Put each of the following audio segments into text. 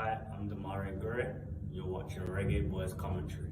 Hi, I'm Damari Gurry. You're watching Reggae Boys Commentary.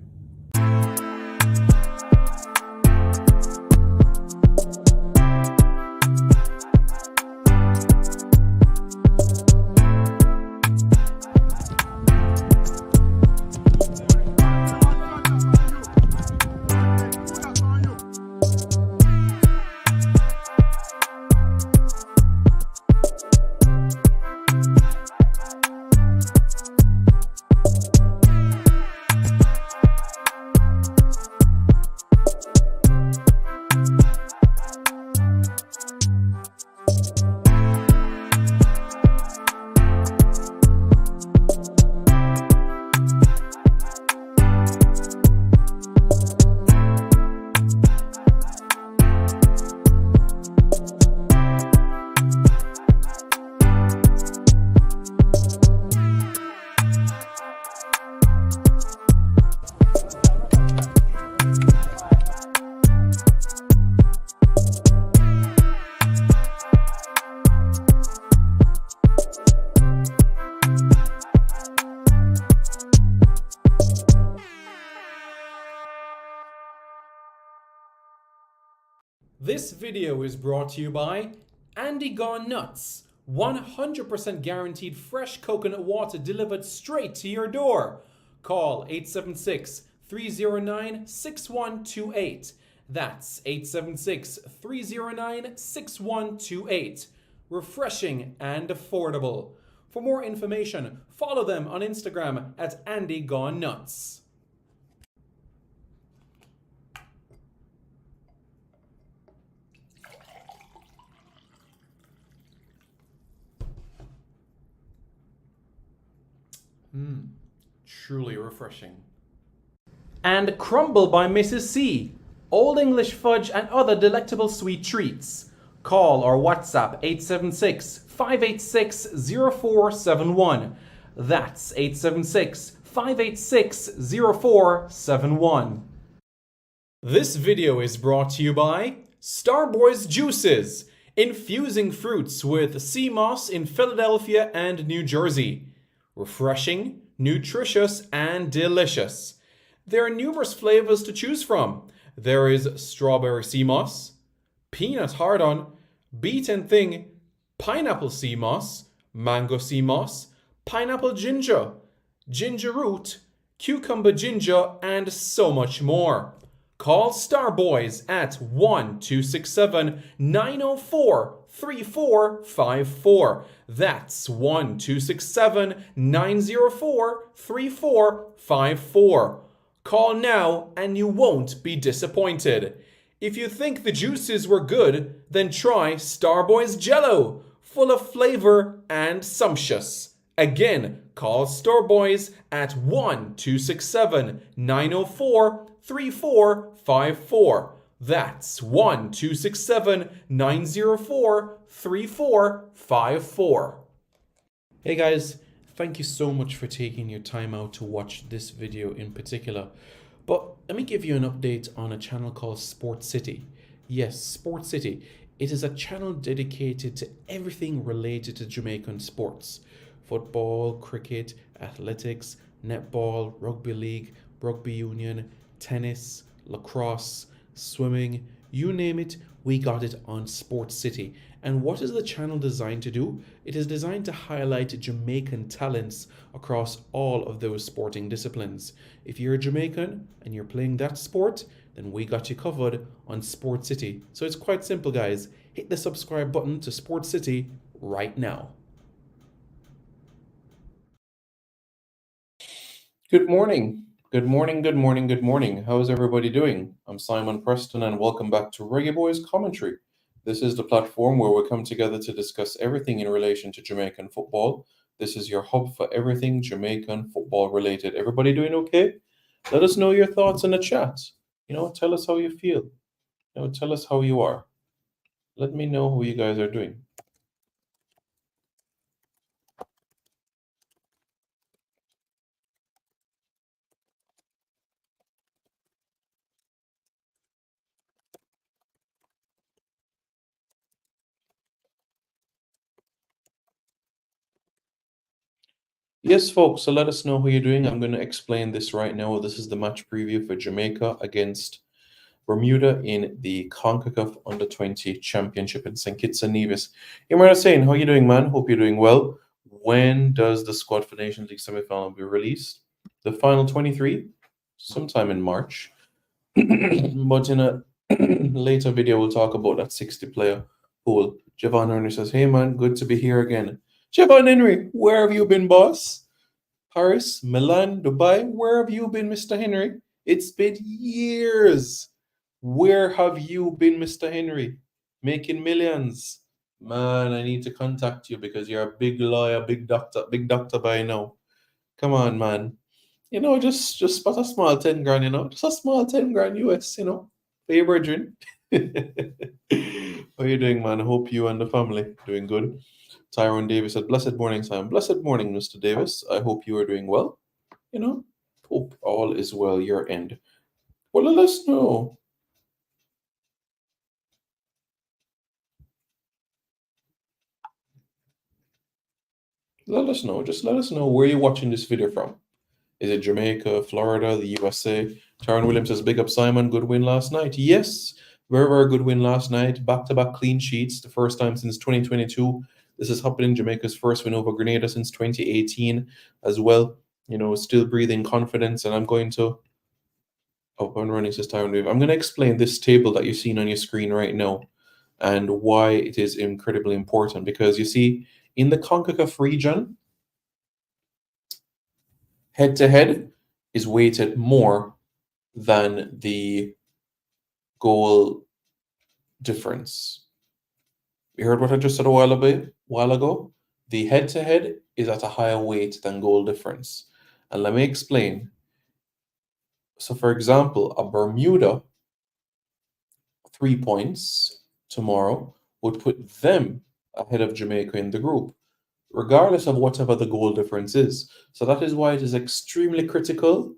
This video is brought to you by Andy Gone Nuts. 100% guaranteed fresh coconut water delivered straight to your door. Call 876 309 6128. That's 876 309 6128. Refreshing and affordable. For more information, follow them on Instagram at Andy Gone Nuts. Truly refreshing. And Crumble by Mrs. C. Old English fudge and other delectable sweet treats. Call or WhatsApp 876 586 0471. That's 876 586 0471. This video is brought to you by Starboys Juices, infusing fruits with sea moss in Philadelphia and New Jersey. Refreshing, nutritious, and delicious. There are numerous flavors to choose from. There is strawberry sea moss, peanut hard-on, beet and thing, pineapple sea moss, mango sea moss, pineapple ginger, ginger root, cucumber ginger, and so much more. Call Starboys at 1-267-904-3454. That's 1-267-904-3454. Call now and you won't be disappointed. If you think the juices were good, then try Starboys Jello, full of flavor and sumptuous. Again, call Starboys at 1-267-904-3454. That's 1-267-904-3454. Hey guys, thank you so much for taking your time out to watch this video in particular. But let me give you an update on a channel called Sport City. Yes, Sport City. It is a channel dedicated to everything related to Jamaican sports. Football, cricket, athletics, netball, rugby league, rugby union, tennis, lacrosse, swimming, you name it, we got it on Sport City. And what is the channel designed to do? It is designed to highlight Jamaican talents across all of those sporting disciplines. If you're a Jamaican and you're playing that sport, then we got you covered on Sport City. So it's quite simple, guys. Hit the subscribe button to Sport City right now. Good morning. Good morning, good morning, good morning. How is everybody doing? I'm Simon Preston and welcome back to Reggae Boys Commentary. This is the platform where we come together to discuss everything in relation to Jamaican football. This is your hub for everything Jamaican football related. Everybody doing okay? Let us know your thoughts in the chat. Tell us how you feel. Tell us how you are. Let me know how you guys are doing. Yes, folks, so let us know how you're doing. I'm going to explain this right now. This is the match preview for Jamaica against Bermuda in the CONCACAF Under-20 Championship in St. Kitts and Nevis. Imran Hussein, how you doing, man? Hope you're doing well. When does the squad for Nations League semi-final be released? The final 23? Sometime in March. But in a later video, we'll talk about that 60-player pool. Javon Henry says, hey, man, good to be here again. Javon Henry, where have you been, boss? Paris, Milan, Dubai, where have you been, Mr. Henry? It's been years. Where have you been, Mr. Henry? Making millions. Man, I need to contact you because you're a big lawyer, big doctor by now. Come on, man. Just but a small 10 grand, just a small 10 grand US, for your brethren. How you doing, man? I hope you and the family doing good. Tyrone Davis said, blessed morning, Simon. Blessed morning, Mr. Davis. I hope you are doing well. Hope all is well your end. Well, let us know. Let us know. Just let us know where you're watching this video from. Is it Jamaica, Florida, the USA? Taron Williams says, big up Simon, good win last night. Yes, very, very good win last night. Back-to-back clean sheets, the first time since 2022. This is happening Jamaica's first win over Grenada since 2018 as well. Still breathing confidence, and I'm going to... Up and running, says Tyron Williams. I'm going to explain this table that you're seeing on your screen right now and why it is incredibly important. Because you see, in the CONCACAF region, head-to-head is weighted more than the goal difference. You heard what I just said a while ago? The head-to-head is at a higher weight than goal difference. And let me explain. So, for example, a Bermuda 3 points tomorrow would put them ahead of Jamaica in the group, regardless of whatever the goal difference is. So that is why it is extremely critical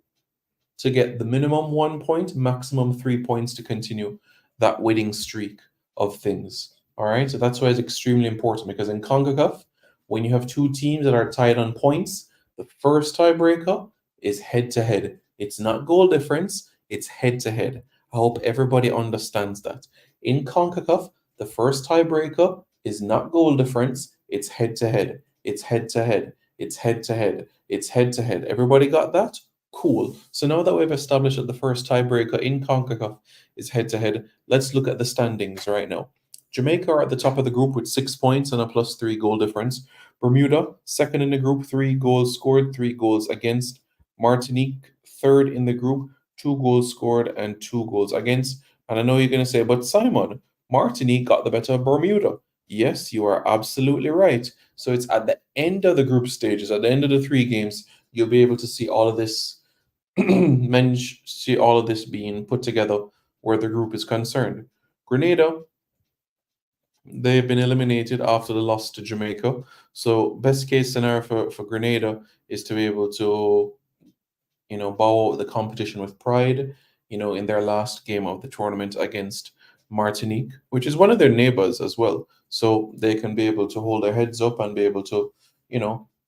to get the minimum 1 point, maximum 3 points to continue that winning streak of things. All right, so that's why it's extremely important, because in CONCACAF, when you have two teams that are tied on points, the first tiebreaker is head-to-head. It's not goal difference, it's head-to-head. I hope everybody understands that. In CONCACAF, the first tiebreaker is not goal difference, it's head-to-head. It's head-to-head. It's head-to-head. It's head-to-head. Everybody got that? Cool. So now that we've established that the first tiebreaker in CONCACAF is head-to-head, let's look at the standings right now. Jamaica are at the top of the group with 6 points and a +3 goal difference. Bermuda, second in the group, 3 goals scored, 3 goals against. Martinique, third in the group, 2 goals scored and 2 goals against. And I know you're going to say, but Simon, Martinique got the better of Bermuda. Yes, you are absolutely right. So it's at the end of the group stages, at the end of the 3 games, you'll be able to see all of this see all of this being put together where the group is concerned. Grenada, they've been eliminated after the loss to Jamaica. So best case scenario for Grenada is to be able to, bow out the competition with pride, in their last game of the tournament against Martinique, which is one of their neighbors as well. So they can be able to hold their heads up and be able to,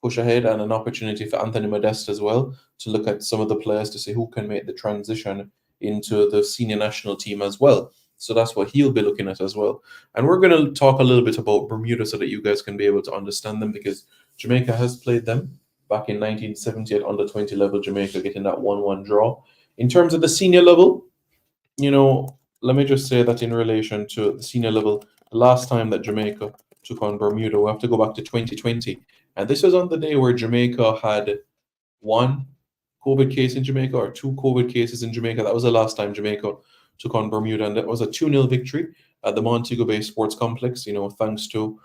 push ahead, and an opportunity for Anthony Modeste as well to look at some of the players to see who can make the transition into the senior national team as well. So that's what he'll be looking at as well. And we're going to talk a little bit about Bermuda so that you guys can be able to understand them, because Jamaica has played them back in 1970 at under-20 level, Jamaica getting that 1-1 draw. In terms of the senior level, let me just say that in relation to the senior level, the last time that Jamaica took on Bermuda, we have to go back to 2020. And this was on the day where Jamaica had 1 COVID case in Jamaica, or 2 COVID cases in Jamaica. That was the last time Jamaica took on Bermuda. And that was a 2-0 victory at the Montego Bay Sports Complex, thanks to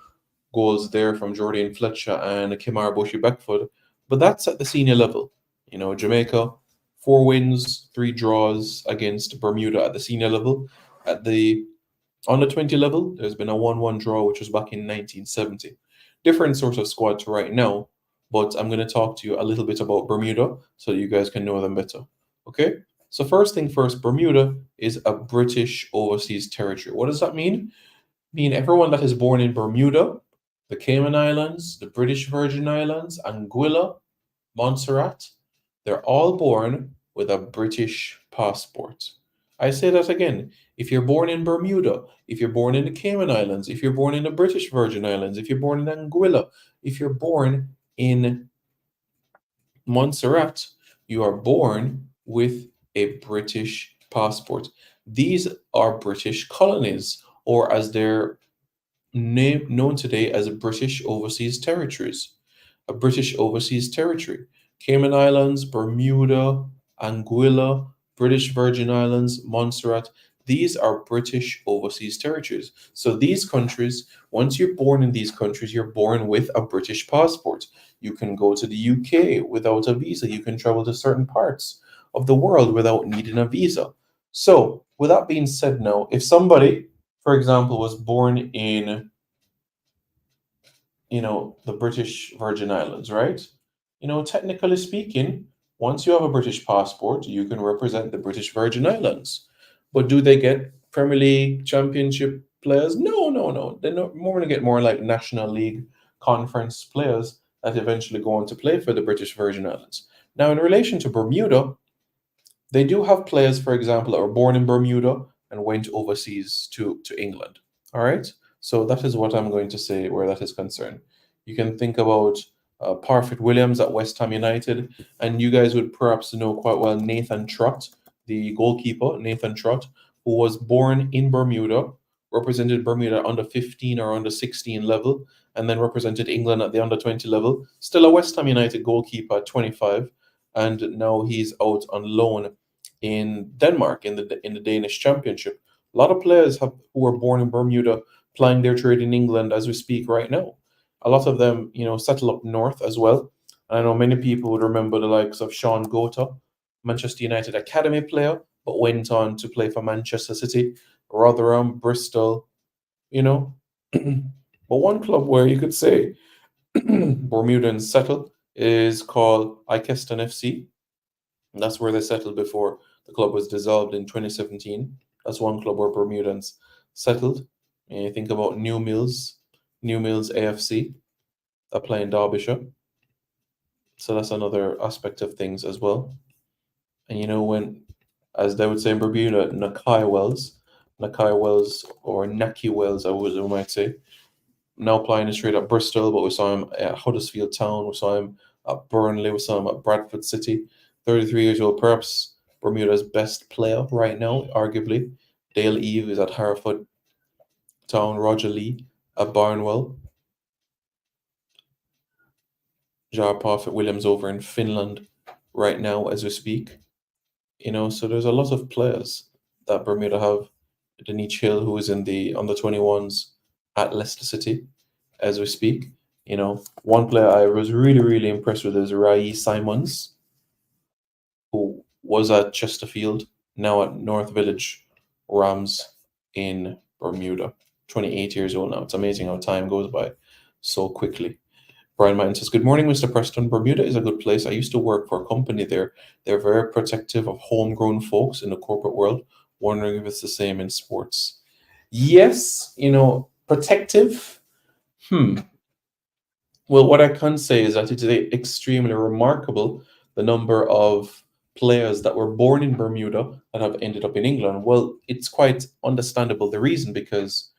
goals there from Jordan Fletcher and Kemar Boshi-Beckford. But that's at the senior level. Jamaica, 4 wins, 3 draws against Bermuda at the senior level. At the under-20 level, there's been a 1-1 draw, which was back in 1970. Different sort of squad to right now, but I'm going to talk to you a little bit about Bermuda so that you guys can know them better. Okay? So first thing first, Bermuda is a British overseas territory. What does that mean? Everyone that is born in Bermuda, the Cayman Islands, the British Virgin Islands, Anguilla, Montserrat, they're all born with a British passport. I say that again. If you're born in Bermuda, if you're born in the Cayman Islands, if you're born in the British Virgin Islands, if you're born in Anguilla, if you're born in Montserrat, you are born with a British passport. These are British colonies, or as they're known today as British Overseas Territories. A British Overseas Territory. Cayman Islands, Bermuda, Anguilla, British Virgin Islands, Montserrat. These are British Overseas Territories. So these countries, once you're born in these countries, you're born with a British passport. You can go to the UK without a visa. You can travel to certain parts of the world without needing a visa. So, with that being said, now, if somebody, for example, was born in the British Virgin Islands, right? Technically speaking, once you have a British passport, you can represent the British Virgin Islands. But do they get Premier League Championship players? No, no, no. They're not more going to get more like National League conference players that eventually go on to play for the British Virgin Islands. Now, in relation to Bermuda, they do have players, for example, that were born in Bermuda and went overseas to England. All right. So that is what I'm going to say where that is concerned. You can think about Parfit Williams at West Ham United, and you guys would perhaps know quite well Nathan Trott, the goalkeeper, Nathan Trott, who was born in Bermuda, represented Bermuda under 15 or under 16 level, and then represented England at the under 20 level. Still a West Ham United goalkeeper at 25, and now he's out on loan in Denmark in the Danish Championship. A lot of players who were born in Bermuda plying their trade in England as we speak right now. A lot of them, settle up north as well. And I know many people would remember the likes of Sean Gota, Manchester United academy player, but went on to play for Manchester City, Rotherham, Bristol, you know. But one club where you could say Bermudans settle is called Ikeston FC. And that's where they settled before the club was dissolved in 2017. That's one club where Bermudans settled. And you think about New Mills AFC, that play in Derbyshire. So that's another aspect of things as well. And when, as they would say in Bermuda, Nakai Wells, or Naki Wells, we might say, now playing straight at Bristol, but we saw him at Huddersfield Town, we saw him at Burnley, we saw him at Bradford City. 33 years old, perhaps Bermuda's best player right now, arguably. Dale Eve is at Hereford Town, Roger Lee at Barnwell. Jar Parfit Williams over in Finland right now as we speak. So there's a lot of players that Bermuda have. Denise Hill, who is in the under 21s at Leicester City as we speak. One player I was really, really impressed with is Rai Simons, who was at Chesterfield, now at North Village Rams in Bermuda. 28 years old now. It's amazing how time goes by so quickly. Brian Martin says, "Good morning, Mr. Preston. Bermuda is a good place. I used to work for a company there. They're very protective of homegrown folks in the corporate world. Wondering if it's the same in sports." Yes, protective. Well, what I can say is that it's extremely remarkable the number of players that were born in Bermuda that have ended up in England. Well, it's quite understandable the reason, because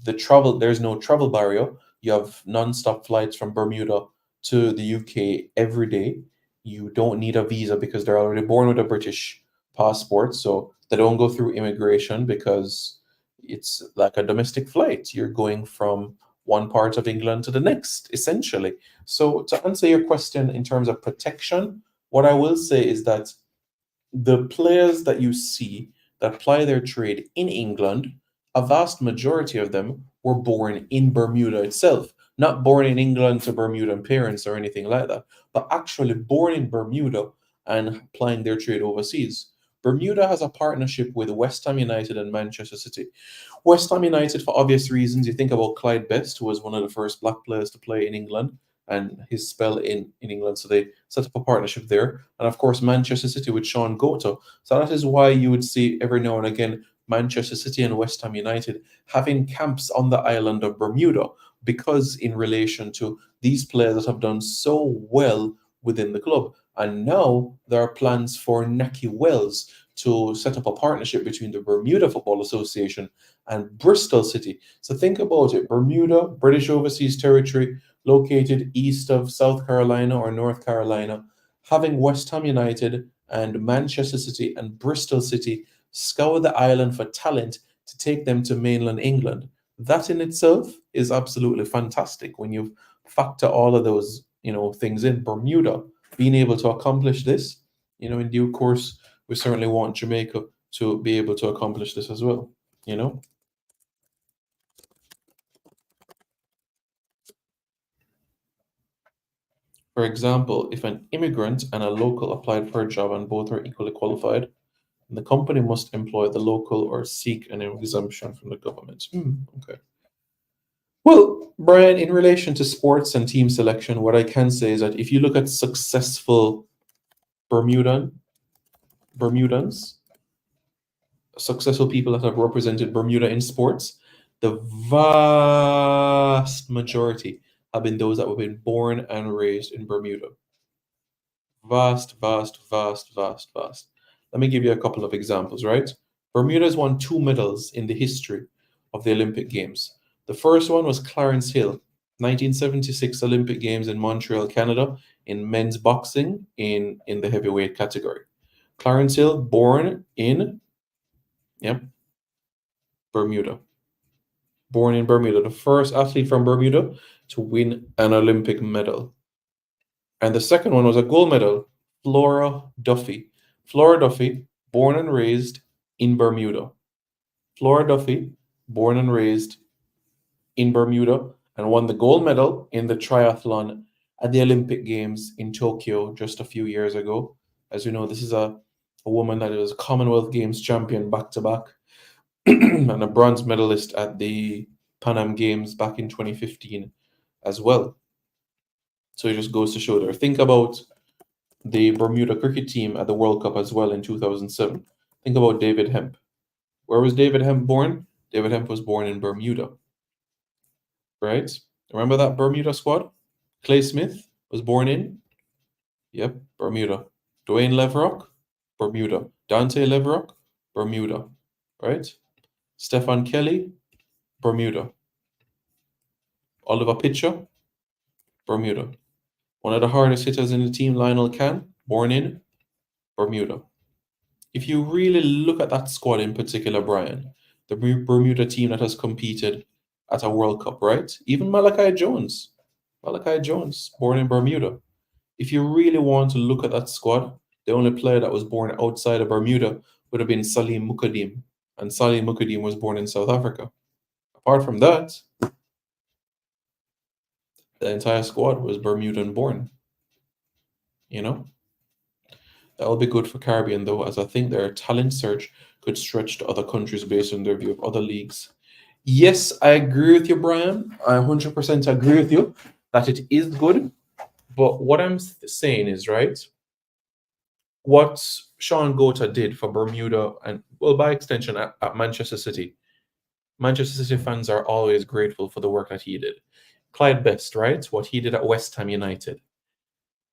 there's no travel barrier. You have non-stop flights from Bermuda to the UK every day. You don't need a visa because they're already born with a British passport, so they don't go through immigration because it's like a domestic flight. You're going from one part of England to the next, essentially. So to answer your question in terms of protection, what I will say is that the players that you see that ply their trade in England, a vast majority of them were born in Bermuda itself, not born in England to Bermudan parents or anything like that, but actually born in Bermuda and plying their trade overseas. Bermuda has a partnership with West Ham United and Manchester City. West Ham United, for obvious reasons, you think about Clyde Best, who was one of the first black players to play in England, and his spell in England. So they set up a partnership there. And of course, Manchester City with Sean Gota. So that is why you would see every now and again Manchester City and West Ham United having camps on the island of Bermuda, because in relation to these players that have done so well within the club. And now there are plans for Naki Wells to set up a partnership between the Bermuda Football Association and Bristol City. So think about it. Bermuda, British Overseas Territory, located east of South Carolina or North Carolina, having West Ham United and Manchester City and Bristol City scour the island for talent to take them to mainland England. That in itself is absolutely fantastic when you factor all of those, things in. Bermuda being able to accomplish this, in due course, we certainly want Jamaica to be able to accomplish this as well, For example, if an immigrant and a local applied for a job and both are equally qualified, the company must employ the local or seek an exemption from the government. Okay. Well, Brian, in relation to sports and team selection, what I can say is that if you look at successful Bermudans, successful people that have represented Bermuda in sports, the vast majority have been those that have been born and raised in Bermuda. Vast, vast, vast, vast, vast. Let me give you a couple of examples, right? Bermuda has won 2 medals in the history of the Olympic Games. The first one was Clarence Hill, 1976 Olympic Games in Montreal, Canada, in men's boxing in the heavyweight category. Clarence Hill, born in Bermuda. Born in Bermuda, the first athlete from Bermuda to win an Olympic medal. And the second one was a gold medal, Flora Duffy. Flora Duffy, born and raised in Bermuda. Flora Duffy, born and raised in Bermuda, and won the gold medal in the triathlon at the Olympic Games in Tokyo just a few years ago. As you know, this is a woman that was Commonwealth Games champion back-to-back and a bronze medalist at the Pan Am Games back in 2015 as well. So it just goes to show there. Think about the Bermuda cricket team at the World Cup as well in 2007. Think about David Hemp. Where was David Hemp born? David Hemp was born in Bermuda. Right? Remember that Bermuda squad? Clay Smith was born in? Yep, Bermuda. Dwayne Leverock? Bermuda. Dante Leverock? Bermuda. Right? Stefan Kelly? Bermuda. Oliver Pitcher? Bermuda. One of the hardest hitters in the team, Lionel Can, born in Bermuda. If you really look at that squad in particular, Brian, the Bermuda team that has competed at a World Cup, right? Even Malachi Jones, born in Bermuda. If you really want to look at that squad, the only player that was born outside of Bermuda would have been Salim Mukadim, and Salim Mukadim was born in South Africa. Apart from that, the entire squad was Bermudan born. That'll be good for Caribbean though, as I think their talent search could stretch to other countries based on their view of other leagues. Yes, I agree with you, Brian. I 100% agree with you that it is good. But what I'm saying is, right, what Sean Gota did for Bermuda and, well, by extension, at Manchester City, Manchester City fans are always grateful for the work that he did. Clyde Best, right, what he did at West Ham United.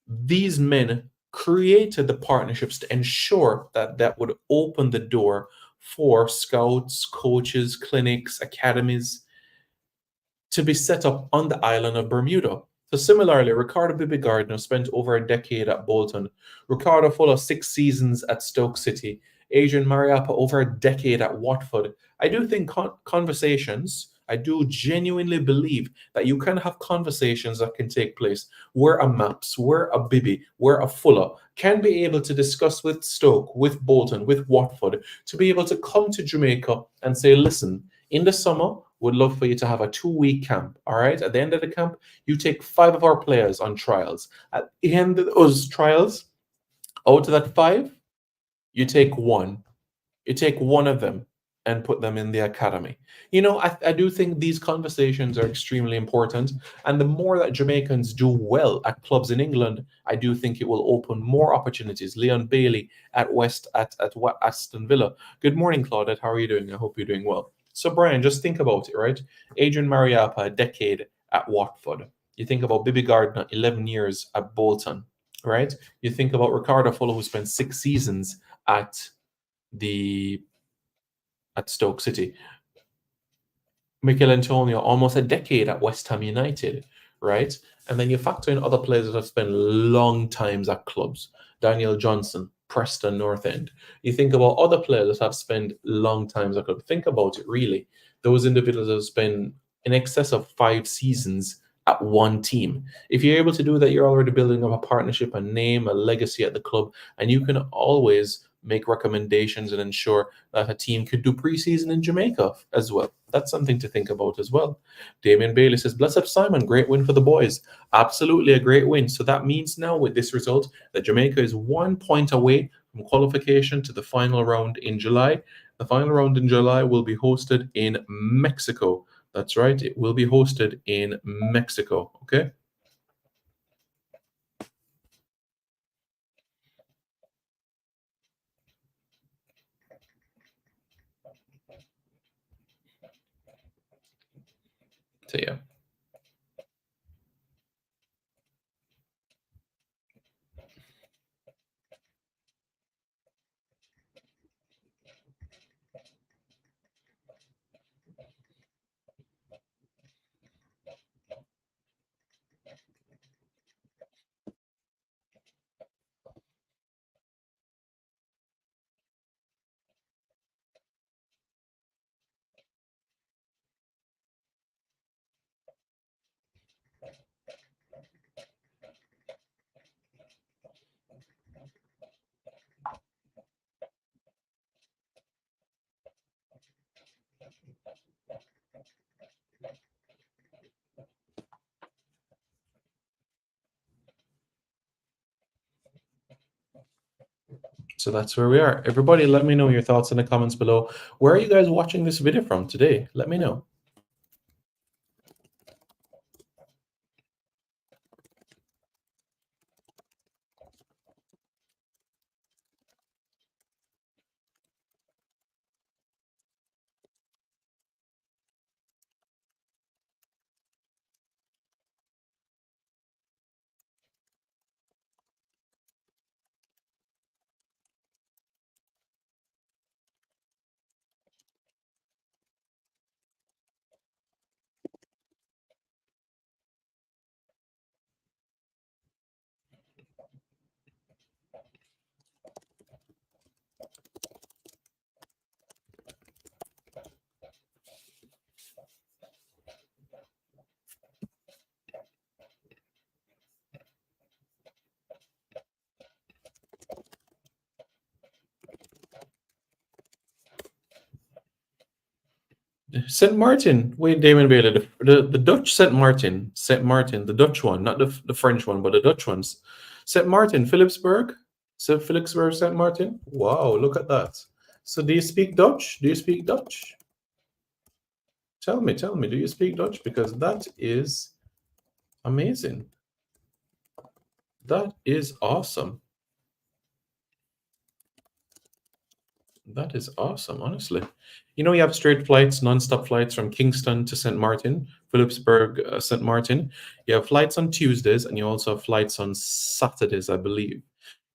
These men created the partnerships to ensure that would open the door for scouts, coaches, clinics, academies to be set up on the island of Bermuda. So similarly, Ricardo Bibi Gardner spent over a decade at Bolton. Ricardo Fuller 6 seasons at Stoke City. Adrian Mariappa over a decade at Watford. I do think conversations, I do genuinely believe that you can have conversations that can take place where a Maps, where a Bibi, where a Fuller can be able to discuss with Stoke, with Bolton, with Watford, to be able to come to Jamaica and say, listen, in the summer, would love for you to have a 2-week camp. All right. At the end of the camp, you take 5 of our players on trials. At the end of those trials, out of that 5, you take 1. You take 1 of them and put them in the academy. I do think these conversations are extremely important. And the more that Jamaicans do well at clubs in England, I do think it will open more opportunities. Leon Bailey at Aston Villa. Good morning, Claudette. How are you doing? I hope you're doing well. So, Brian, just think about it, right? Adrian Mariappa, a decade at Watford. You think about Bibi Gardner, 11 years at Bolton. right? You think about Ricardo Fuller, who spent 6 seasons at the at Stoke City. Mikel Antonio, almost a decade at West Ham United, right? And then you factor in other players that have spent long times at clubs. Daniel Johnson, Preston North End. You think about other players that have spent long times at clubs. Think about it, really. Those individuals have spent in excess of 5 seasons at one team. If you're able to do that, you're already building up a partnership, a name, a legacy at the club, and you can always make recommendations and ensure that a team could do preseason in Jamaica as well. That's something to think about as well. Damien Bailey says, Bless up Simon, great win for the boys. Absolutely a great win. So that means now with this result that Jamaica is 1 point away from qualification to the final round in July. The final round in July will be hosted in Mexico. That's right, it will be hosted in Mexico. Okay. So yeah. So that's where we are. Everybody, let me know your thoughts in the comments below. Where are you guys watching this video from today? Let me know. St. Martin, wait, Damon Bailey, the Dutch St. Martin, the Dutch one, not the French one, but the Dutch ones. St. Martin, Philipsburg, St. Martin. Wow, look at that. So, do you speak Dutch? Do you speak Dutch? Tell me, do you speak Dutch? Because that is amazing. That is awesome. That is awesome, honestly. You know, you have straight flights, non-stop flights from Kingston to St. Martin, Philipsburg, St. Martin. You have flights on Tuesdays, and you also have flights on Saturdays, I believe.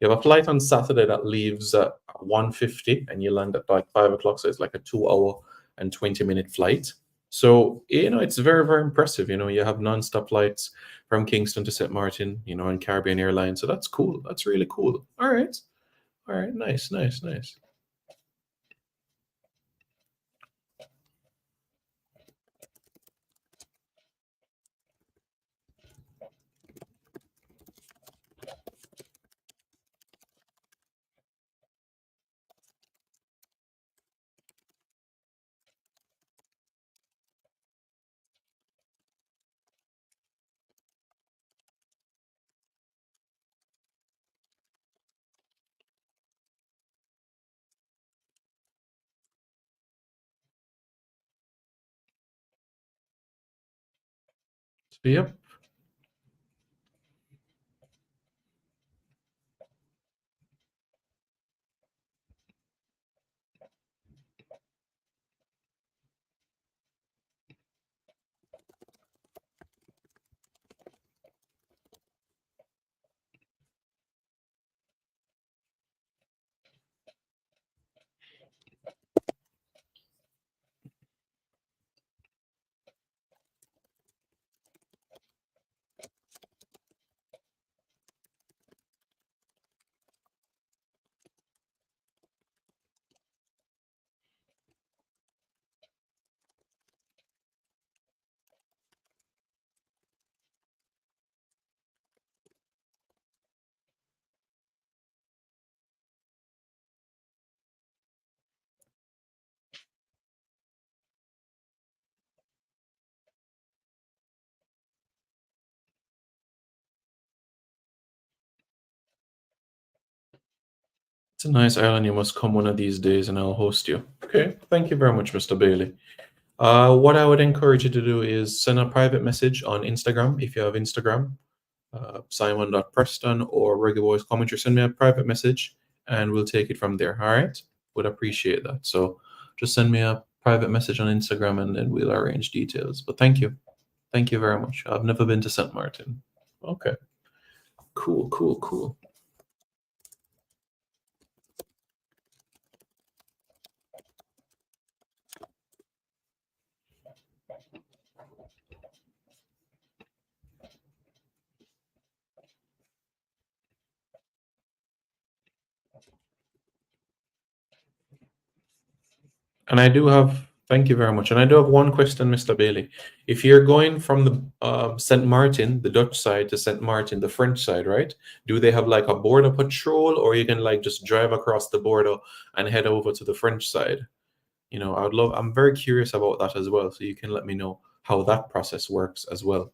You have a flight on Saturday that leaves at 1:50, and you land at like 5 o'clock, so it's like a 2 hour and 20-minute flight. So, you know, it's very, very impressive. You know, you have non-stop flights from Kingston to St. Martin, you know, on Caribbean Airlines. So that's cool. That's really cool. All right. All right. Nice, nice, nice. Yep. It's a nice island. You must come one of these days and I'll host you. Okay. Thank you very much, Mr. Bailey. What I would encourage you to do is send a private message on Instagram if you have Instagram, Simon.Preston or Reggae Boys Commentary. Send me a private message and we'll take it from there. All right. Would appreciate that. So just send me a private message on Instagram and then we'll arrange details. But thank you. Thank you very much. I've never been to St. Martin. Okay. Cool, cool, cool. And I do have, thank you very much. And I do have one question, Mr. Bailey. If you're going from the St. Martin, the Dutch side, to St. Martin, the French side, right? Do they have like a border patrol, or you can like just drive across the border and head over to the French side? You know, I'm very curious about that as well. So you can let me know how that process works as well.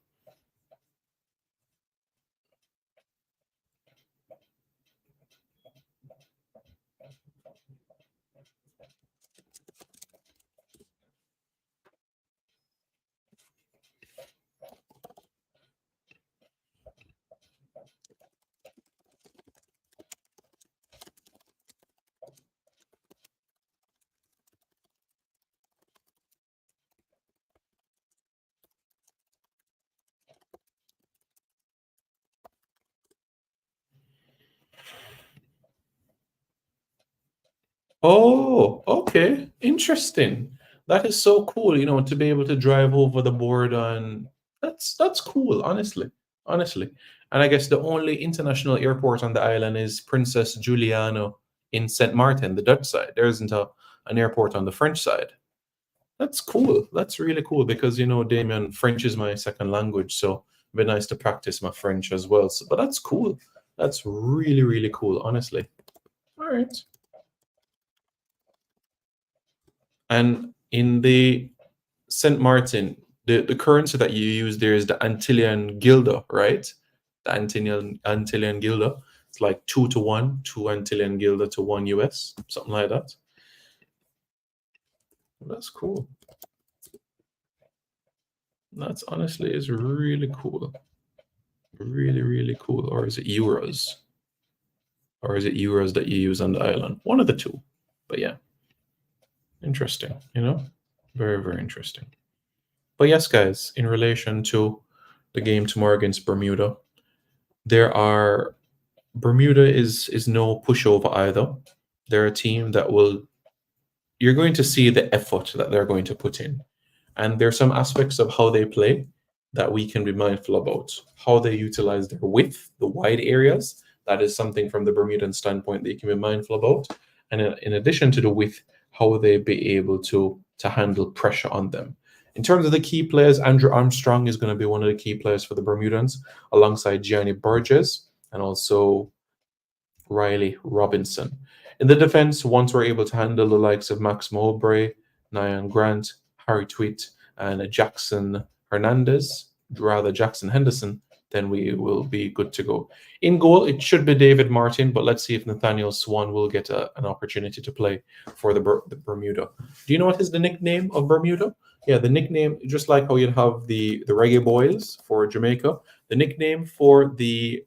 Oh, okay. Interesting. That is so cool, you know, to be able to drive over the border, and that's cool, honestly. Honestly. And I guess the only international airport on the island is Princess Juliana in St. Martin, the Dutch side. There isn't an airport on the French side. That's cool. That's really cool because, you know, Damien, French is my second language, so it'd be nice to practice my French as well. So, but that's cool. That's really, really cool, honestly. All right. And in the St. Martin, the currency that you use there is the Antillean guilder, right? The Antillean guilder. It's like 2 to 1, 2 Antillean guilder to 1 US, something like that. That's cool. That's honestly is really cool. Really, really cool. Or is it euros? Or is it euros that you use on the island? One of the two. But yeah. Interesting, you know? Very, very interesting. But yes, guys, in relation to the game tomorrow against Bermuda, Bermuda is no pushover either. They're a team that you're going to see the effort that they're going to put in. And there's some aspects of how they play that we can be mindful about. How they utilize their width, the wide areas. That is something from the Bermudan standpoint that you can be mindful about. And in addition to the width, how they be able to handle pressure on them. In terms of the key players, Andrew Armstrong is going to be one of the key players for the Bermudans, alongside Gianni Burgess and also Riley Robinson. In the defense, once we're able to handle the likes of Max Mowbray, Nyan Grant, Harry Tweet, and Jackson Henderson, then we will be good to go. In goal, it should be David Martin, but let's see if Nathaniel Swan will get an opportunity to play for the Bermuda. Do you know what is the nickname of Bermuda? Yeah, the nickname, just like how you'd have the Reggae Boys for Jamaica, the nickname for the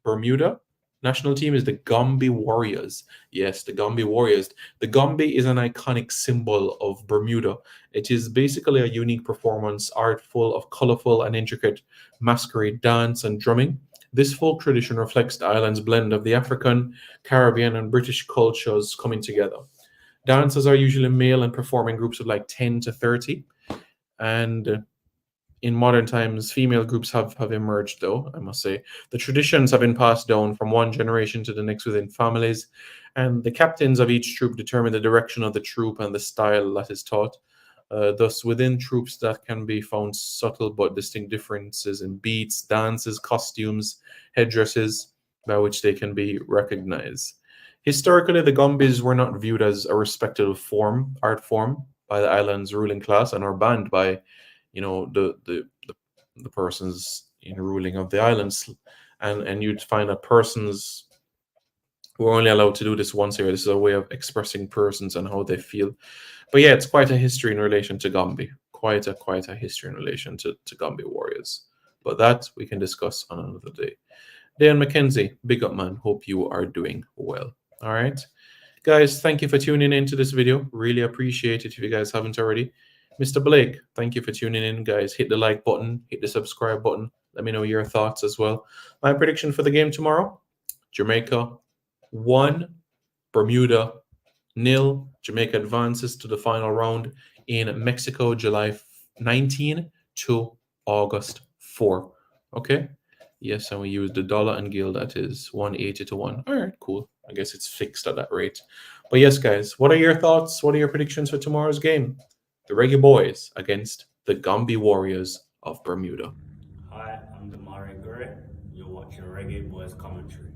Bermuda national team is the Gombe Warriors. Yes, the Gombe Warriors. The Gombe is an iconic symbol of Bermuda. It is basically a unique performance, art full of colorful and intricate masquerade dance and drumming. This folk tradition reflects the island's blend of the African, Caribbean, and British cultures coming together. Dancers are usually male and perform in groups of like 10 to 30. And in modern times, female groups have emerged, though, I must say. The traditions have been passed down from one generation to the next within families, and the captains of each troop determine the direction of the troop and the style that is taught. Thus, within troops, that can be found subtle but distinct differences in beats, dances, costumes, headdresses, by which they can be recognized. Historically, the Gombis were not viewed as a respected art form by the island's ruling class, and are banned by the persons in ruling of the islands, and you'd find that persons We're only allowed to do this once a year. This is a way of expressing persons and how they feel. But yeah, it's quite a history in relation to Gombe. Quite a history in relation to Gombe Warriors. But that we can discuss on another day. Dan McKenzie, big up, man. Hope you are doing well. All right. Guys, thank you for tuning into this video. Really appreciate it if you guys haven't already. Mr. Blake, thank you for tuning in, guys. Hit the like button, hit the subscribe button. Let me know your thoughts as well. My prediction for the game tomorrow, Jamaica 1, Bermuda 0. Jamaica advances to the final round in Mexico, July 19 to August 4. Okay? Yes, and we use the dollar and gill. That is 180 to 1. All right, cool. I guess it's fixed at that rate. But yes, guys, what are your thoughts? What are your predictions for tomorrow's game? The Reggae Boys against the Gombe Warriors of Bermuda. Hi, I'm Damari Gray. You're watching Reggae Boys Commentary.